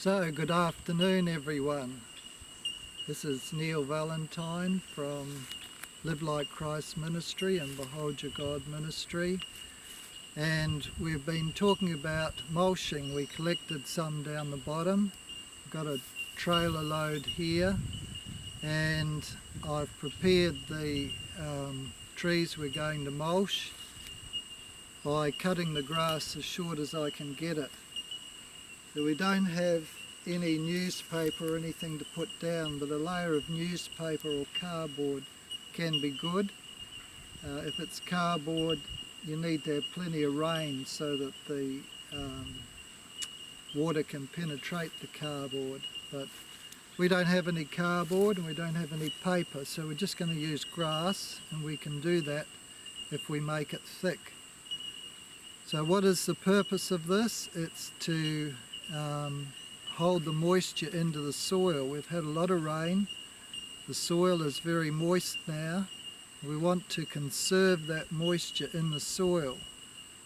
So, good afternoon everyone. This is Neil Valentine from Live Like Christ Ministry and Behold Your God Ministry. And we've been talking about mulching. We collected some down the bottom. Got a trailer load here. And I've prepared the trees we're going to mulch by cutting the grass as short as I can get it. So we don't have any newspaper or anything to put down, but a layer of newspaper or cardboard can be good. If it's cardboard, you need to have plenty of rain so that the water can penetrate the cardboard. But we don't have any cardboard and we don't have any paper, so we're just going to use grass, and we can do that if we make it thick. So what is the purpose of this? It's to hold the moisture into the soil. We've had a lot of rain. The soil is very moist now. We want to conserve that moisture in the soil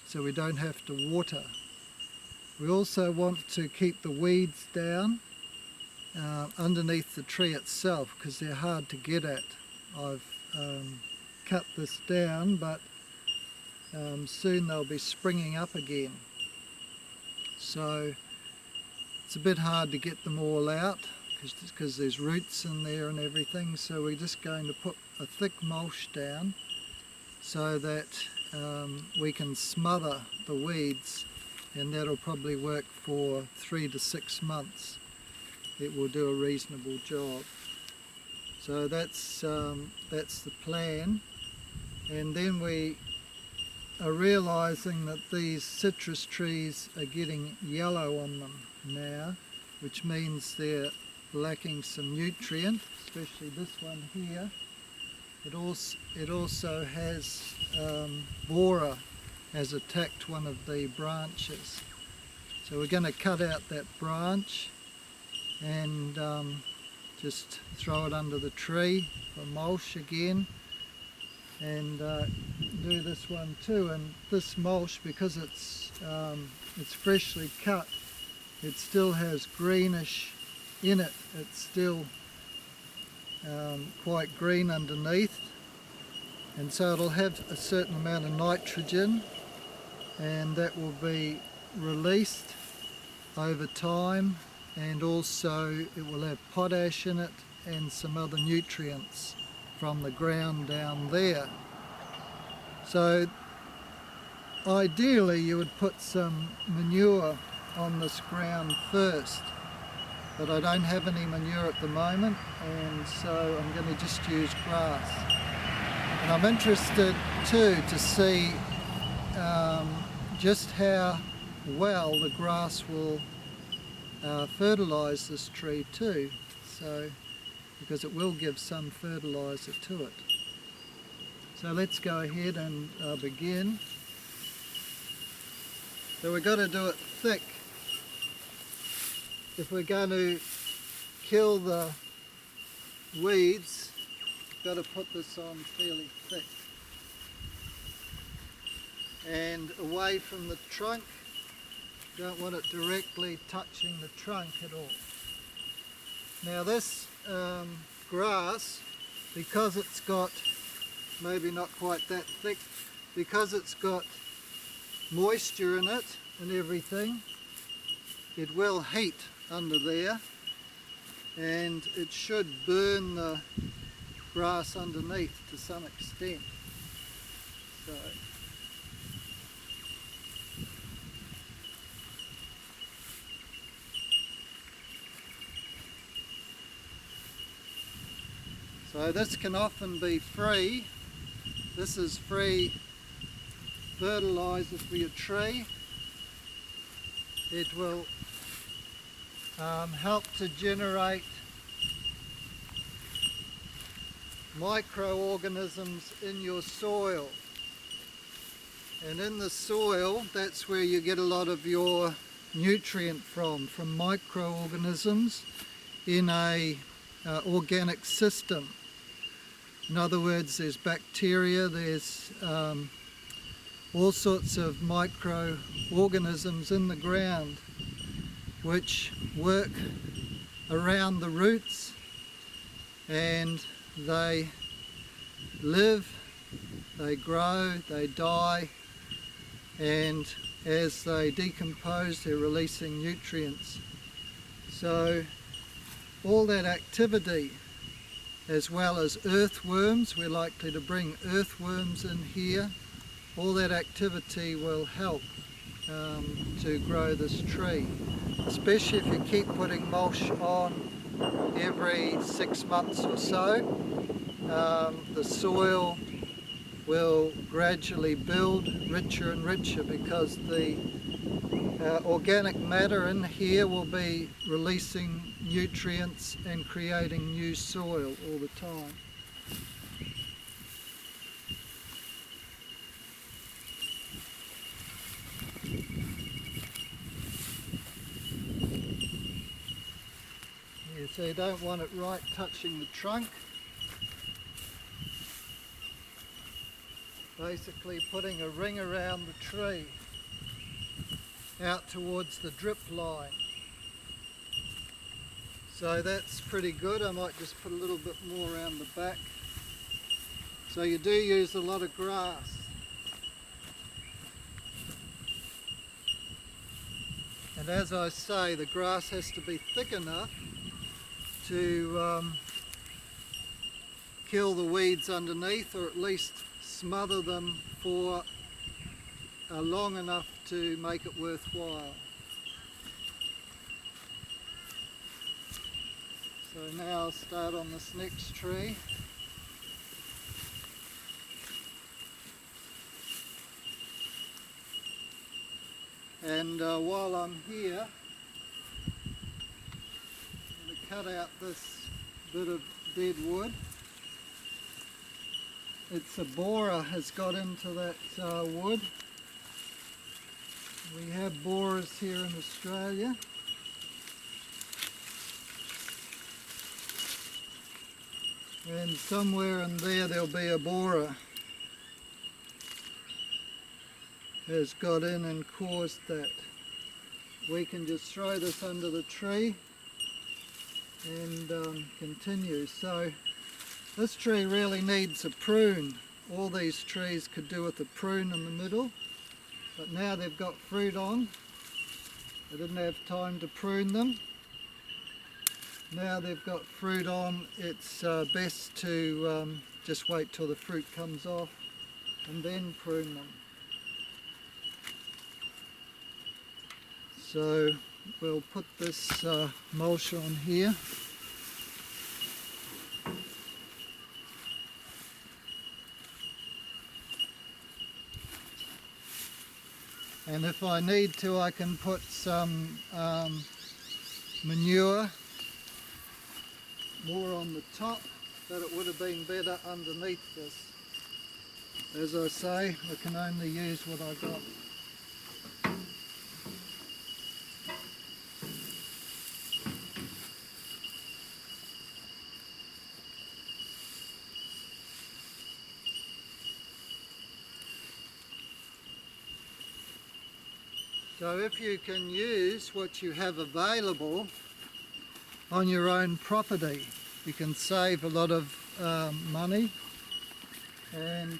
so we don't have to water. We also want to keep the weeds down underneath the tree itself, because they're hard to get at. I've cut this down, but soon they'll be springing up again. So it's a bit hard to get them all out because there's roots in there and everything. So we're just going to put a thick mulch down so that we can smother the weeds, and that'll probably work for 3 to 6 months. It will do a reasonable job. So that's the plan. And then we are realising that these citrus trees are getting yellow on them now, which means they're lacking some nutrient, especially this one here. It also has borer has attacked one of the branches. So we're going to cut out that branch and just throw it under the tree for mulch again, and do this one too. And this mulch, because it's freshly cut, it still has greenish in it. It's still quite green underneath, and so it'll have a certain amount of nitrogen, and that will be released over time, and also it will have potash in it and some other nutrients from the ground down there. So ideally you would put some manure on this ground first, but I don't have any manure at the moment, and so I'm going to just use grass. And I'm interested too to see just how well the grass will fertilise this tree too, so because it will give some fertiliser to it. So let's go ahead and begin. So we've got to do it thick. If we're going to kill the weeds, we've got to put this on fairly thick and away from the trunk. Don't want it directly touching the trunk at all. Now this grass, because it's got, maybe not quite that thick, because it's got moisture in it and everything, it will heat under there, and it should burn the grass underneath to some extent. So this can often be free. This is free fertiliser for your tree. It will help to generate microorganisms in your soil. And in the soil, that's where you get a lot of your nutrient from microorganisms in a organic system. In other words, there's bacteria, there's all sorts of microorganisms in the ground. which work around the roots, and they live, they grow, they die, and as they decompose they're releasing nutrients. So all that activity, as well as earthworms, we're likely to bring earthworms in here, all that activity will help to grow this tree, especially if you keep putting mulch on every 6 months or so. The soil will gradually build richer and richer because the organic matter in here will be releasing nutrients and creating new soil all the time. Yeah, so you don't want it right touching the trunk. Basically putting a ring around the tree out towards the drip line. So that's pretty good. I might just put a little bit more around the back. So you do use a lot of grass. And as I say, the grass has to be thick enough to kill the weeds underneath, or at least smother them for long enough to make it worthwhile. So now I'll start on this next tree. And while I'm here, I'm going to cut out this bit of dead wood. It's a borer has got into that wood. We have borers here in Australia. And somewhere in there there'll be a borer has got in and caused that. We can just throw this under the tree and continue. So this tree really needs a prune. All these trees could do with a prune in the middle, but now they've got fruit on. I didn't have time to prune them. Now they've got fruit on, it's best to just wait till the fruit comes off and then prune them. So we'll put this mulch on here. And if I need to, I can put some manure more on the top, but it would have been better underneath this. As I say, I can only use what I got. So if you can use what you have available on your own property, you can save a lot of money and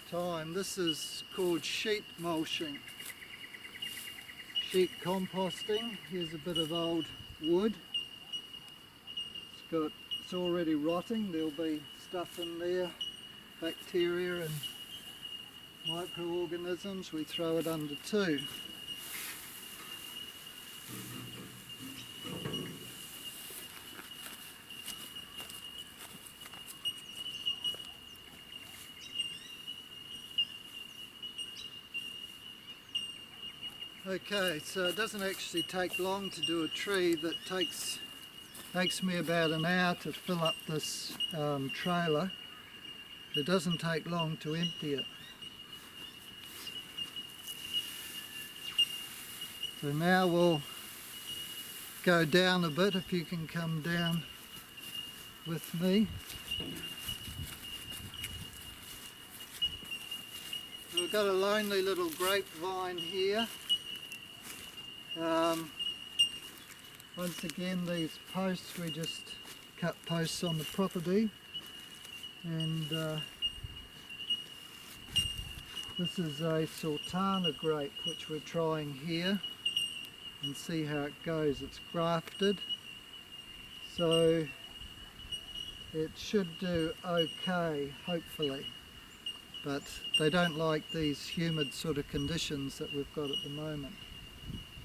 time. This is called sheet mulching, sheet composting. Here's a bit of old wood. It's already rotting. There'll be stuff in there, bacteria and microorganisms. We throw it under too. Okay, so it doesn't actually take long to do a tree. That takes me about an hour to fill up this trailer. It doesn't take long to empty it. So now we'll go down a bit, if you can come down with me. We've got a lonely little grapevine here. Once again, these posts, we just cut posts on the property, and this is a sultana grape which we're trying here, and see how it goes. It's grafted, so it should do okay, hopefully, but they don't like these humid sort of conditions that we've got at the moment.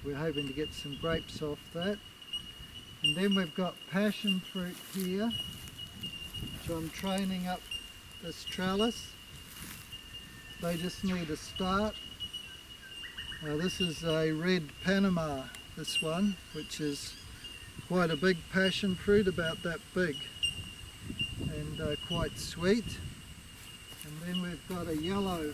We're hoping to get some grapes off that. And then we've got passion fruit here, which I'm training up this trellis. They just need a start. This is a red Panama, this one, which is quite a big passion fruit, about that big, and quite sweet. And then we've got a yellow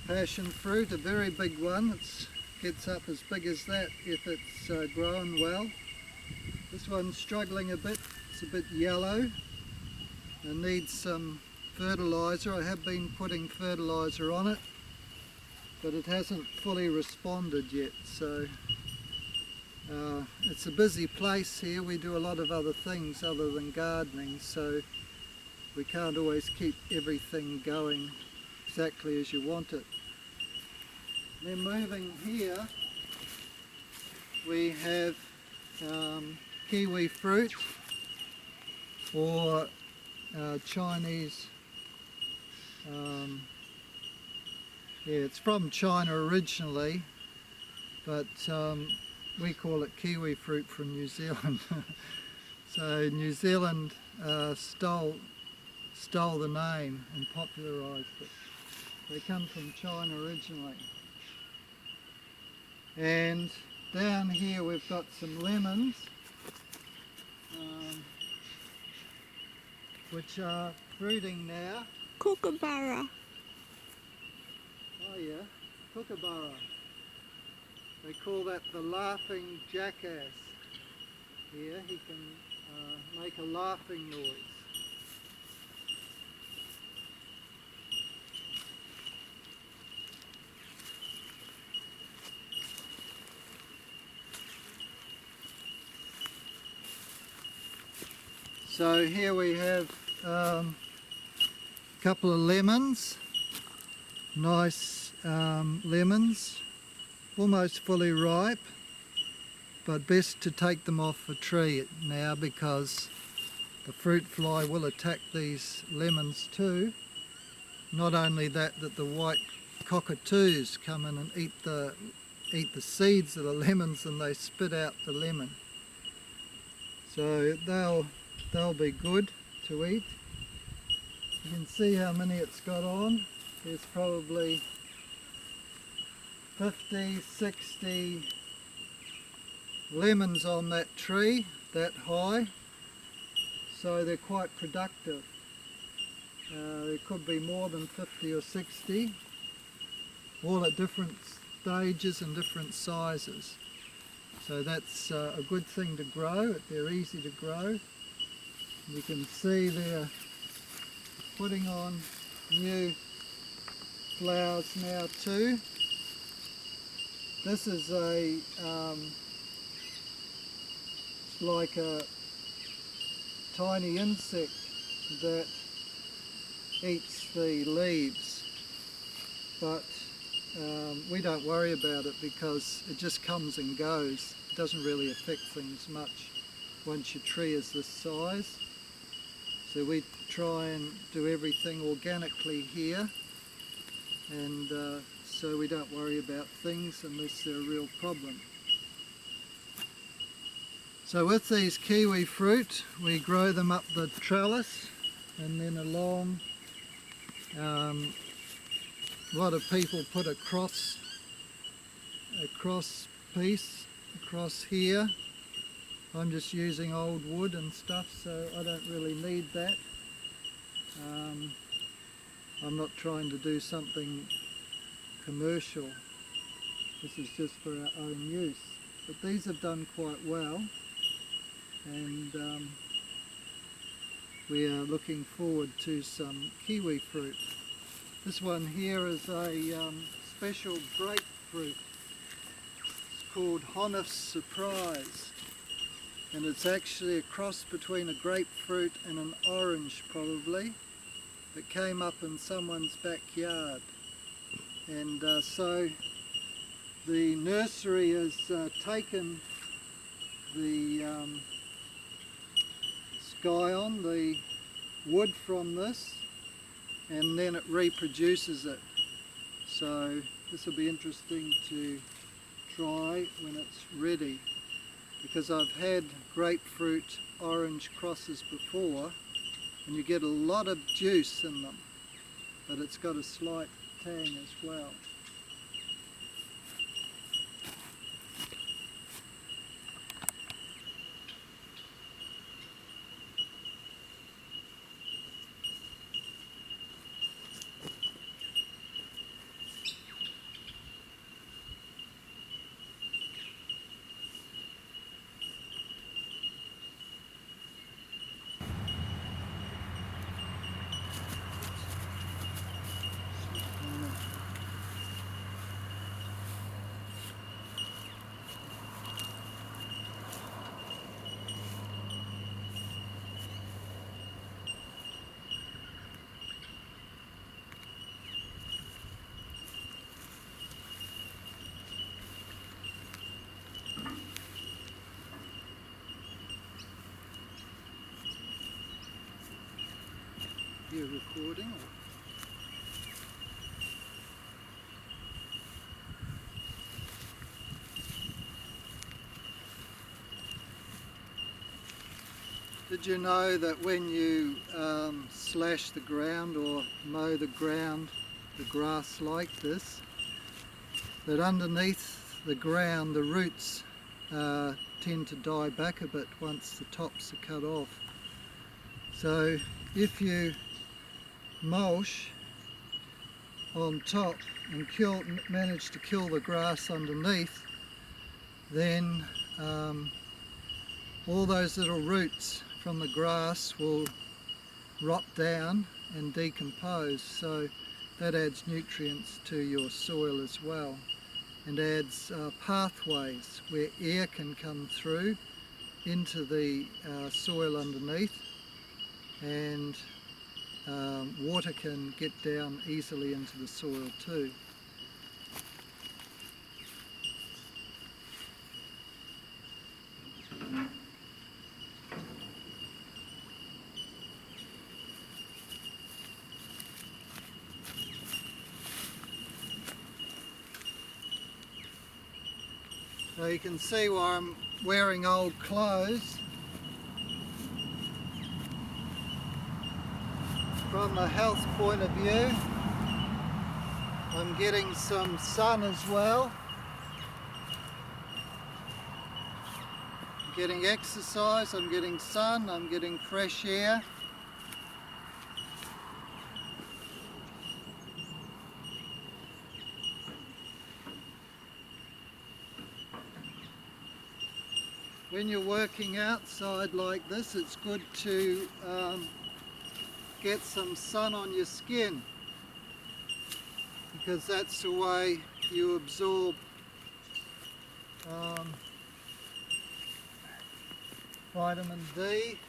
passion fruit, a very big one. It gets up as big as that if it's grown well. This one's struggling a bit, it's a bit yellow and needs some fertiliser. I have been putting fertiliser on it, but it hasn't fully responded yet, so it's a busy place here. We do a lot of other things other than gardening, so we can't always keep everything going exactly as you want it. Then moving here, we have Kiwi Fruit, or Chinese, yeah, it's from China originally, but we call it Kiwi Fruit from New Zealand. So New Zealand stole the name and popularised it. They come from China originally. And down here we've got some lemons, which are fruiting now. Kookaburra. Oh yeah, kookaburra. They call that the laughing jackass. Here he can make a laughing noise. So here we have a couple of lemons, nice lemons, almost fully ripe, but best to take them off the tree now because the fruit fly will attack these lemons too. Not only that, the white cockatoos come in and eat the seeds of the lemons, and they spit out the lemon. So they'll be good to eat. You can see how many it's got on. There's probably 50, 60 lemons on that tree, that high. So they're quite productive. There could be more than 50 or 60, all at different stages and different sizes. So that's a good thing to grow. They're easy to grow. You can see they're putting on new flowers now too. This is it's like a tiny insect that eats the leaves, but we don't worry about it because it just comes and goes. It doesn't really affect things much once your tree is this size. So we try and do everything organically here, and so we don't worry about things unless they're a real problem. So with these kiwi fruit, we grow them up the trellis and then along. A lot of people put a cross piece across here. I'm just using old wood and stuff, so I don't really need that. I'm not trying to do something commercial. This is just for our own use. But these have done quite well, and we are looking forward to some kiwi fruit. This one here is a special grapefruit. It's called Honif's Surprise, and it's actually a cross between a grapefruit and an orange probably. It came up in someone's backyard, and so the nursery has taken the scion, the wood from this, and then it reproduces it. So this will be interesting to try when it's ready, because I've had grapefruit orange crosses before and you get a lot of juice in them, but it's got a slight tang as well. You're recording? Did you know that when you slash the ground or mow the ground, the grass like this, that underneath the ground the roots tend to die back a bit once the tops are cut off? So if you mulch on top and manage to kill the grass underneath, then all those little roots from the grass will rot down and decompose, so that adds nutrients to your soil as well, and adds pathways where air can come through into the soil underneath, and water can get down easily into the soil too. So you can see why I'm wearing old clothes. From a health point of view, I'm getting some sun as well. I'm getting exercise, I'm getting sun, I'm getting fresh air. When you're working outside like this, it's good to get some sun on your skin, because that's the way you absorb vitamin D,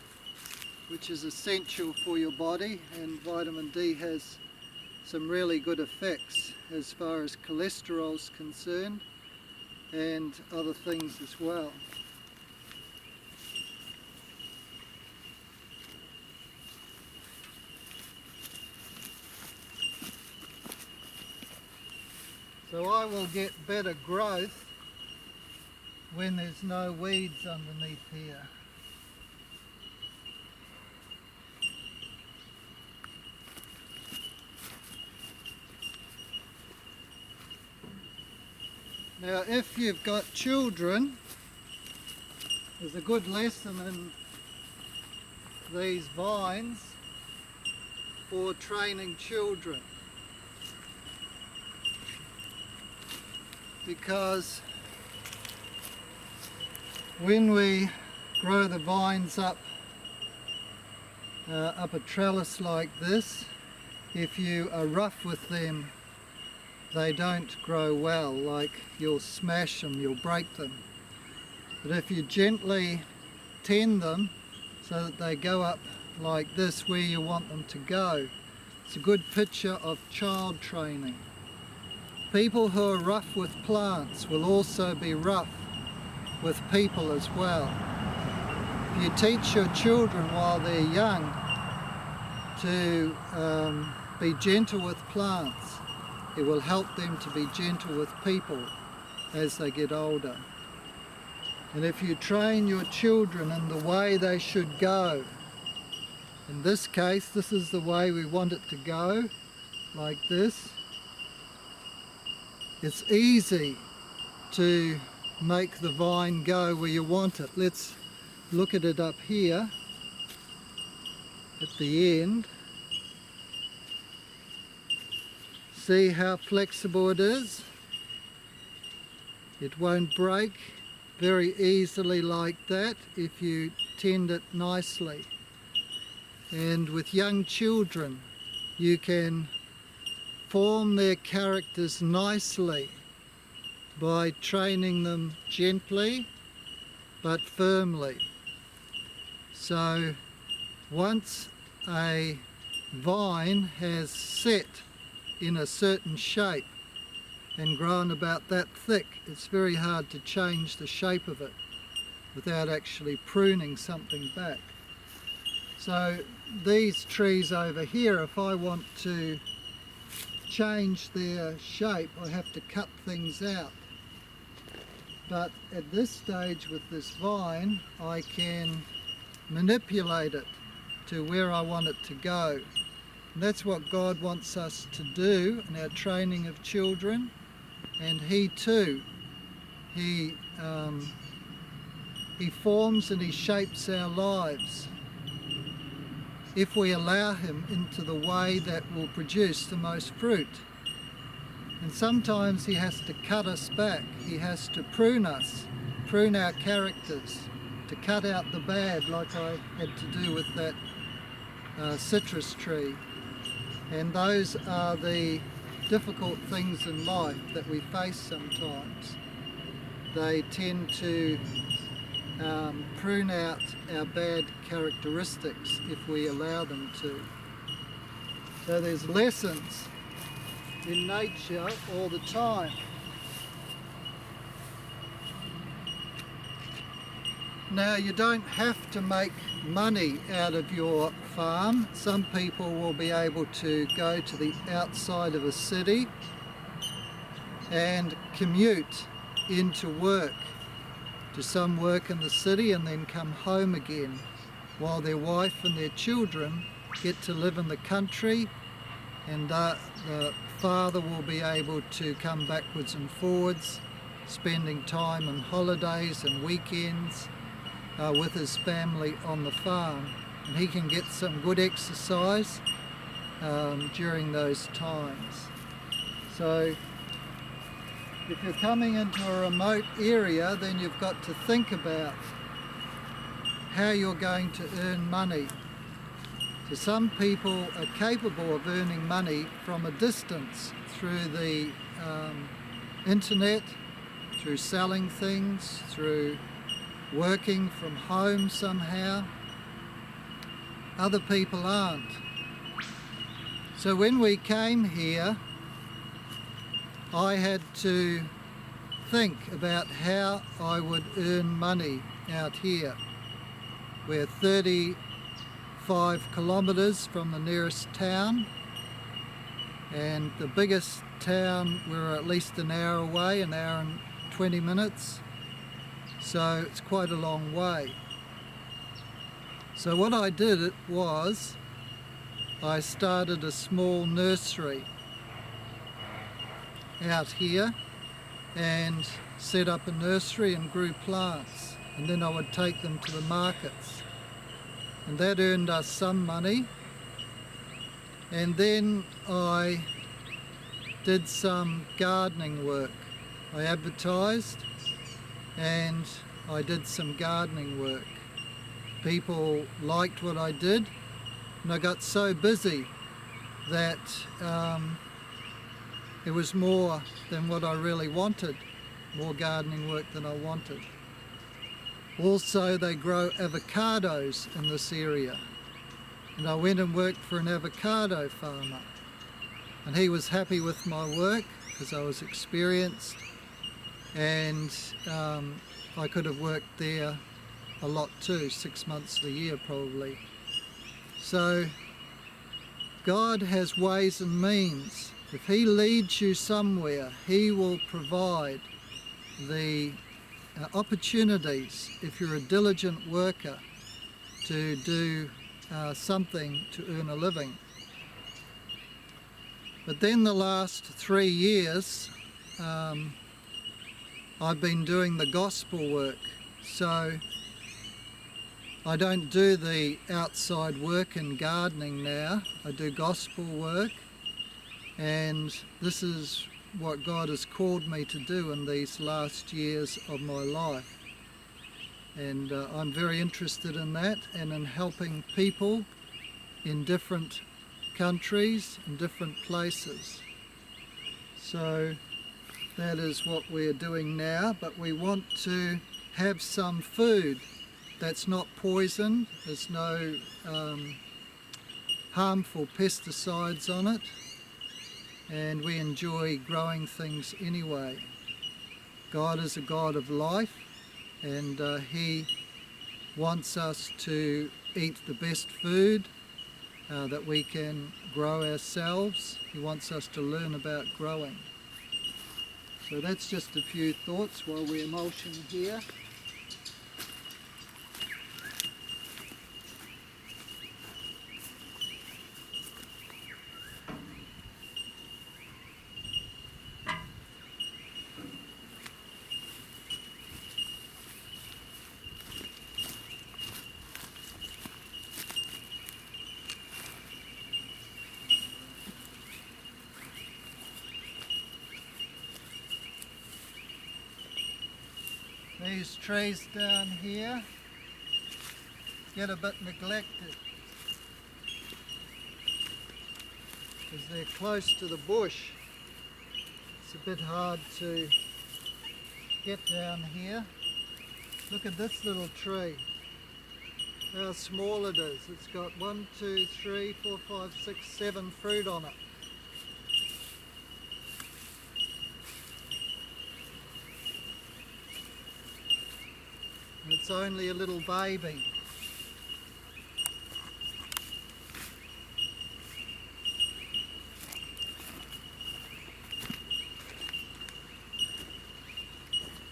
which is essential for your body, and vitamin D has some really good effects as far as cholesterol is concerned and other things as well. So I will get better growth when there's no weeds underneath here. Now if you've got children, there's a good lesson in these vines for training children. Because when we grow the vines up a trellis like this, if you are rough with them, they don't grow well, like you'll smash them, you'll break them. But if you gently tend them so that they go up like this where you want them to go, it's a good picture of child training. People who are rough with plants will also be rough with people as well. If you teach your children while they're young to be gentle with plants, it will help them to be gentle with people as they get older. And if you train your children in the way they should go, in this case, this is the way we want it to go, like this. It's easy to make the vine go where you want it. Let's look at it up here at the end. See how flexible it is? It won't break very easily like that if you tend it nicely. And with young children, you can form their characters nicely by training them gently but firmly. So once a vine has set in a certain shape and grown about that thick, it's very hard to change the shape of it without actually pruning something back. So these trees over here, if I want to change their shape, I have to cut things out. But at this stage with this vine, I can manipulate it to where I want it to go. And that's what God wants us to do in our training of children. And He too, He forms and He shapes our lives if we allow Him into the way that will produce the most fruit. And sometimes He has to cut us back. He has to prune us, prune our characters, to cut out the bad, like I had to do with that citrus tree. And those are the difficult things in life that we face sometimes. They tend to prune out our bad characteristics if we allow them to. So there's lessons in nature all the time. Now, you don't have to make money out of your farm. Some people will be able to go to the outside of a city and commute into work, to some work in the city, and then come home again, while their wife and their children get to live in the country, and the father will be able to come backwards and forwards, spending time on holidays and weekends with his family on the farm, and he can get some good exercise during those times. So if you're coming into a remote area, then you've got to think about how you're going to earn money. So some people are capable of earning money from a distance through the internet, through selling things, through working from home somehow. Other people aren't. So when we came here, I had to think about how I would earn money out here. We're 35 kilometres from the nearest town, and the biggest town we're at least an hour away, an hour and 20 minutes. So it's quite a long way. So what I did was I started a small nursery out here and set up a nursery and grew plants, and then I would take them to the markets, and that earned us some money. And then I did some gardening work. I advertised and I did some gardening work. People liked what I did, and I got so busy that it was more than what I really wanted, more gardening work than I wanted. Also, they grow avocados in this area, and I went and worked for an avocado farmer, and he was happy with my work because I was experienced, and I could have worked there a lot too, 6 months of the year probably. So God has ways and means. If He leads you somewhere, He will provide the opportunities, if you're a diligent worker, to do something to earn a living. But then the last 3 years, I've been doing the gospel work. So I don't do the outside work in gardening now. I do gospel work, and this is what God has called me to do in these last years of my life. And I'm very interested in that and in helping people in different countries and different places. So that is what we're doing now, but we want to have some food that's not poisoned. There's no harmful pesticides on it, and we enjoy growing things anyway. God is a God of life, and He wants us to eat the best food that we can grow ourselves. He wants us to learn about growing. So that's just a few thoughts while we're mulching here. These trees down here get a bit neglected because they're close to the bush. It's a bit hard to get down here. Look at this little tree, how small it is. It's got 1, 2, 3, 4, 5, 6, 7 fruit on it. It's only a little baby.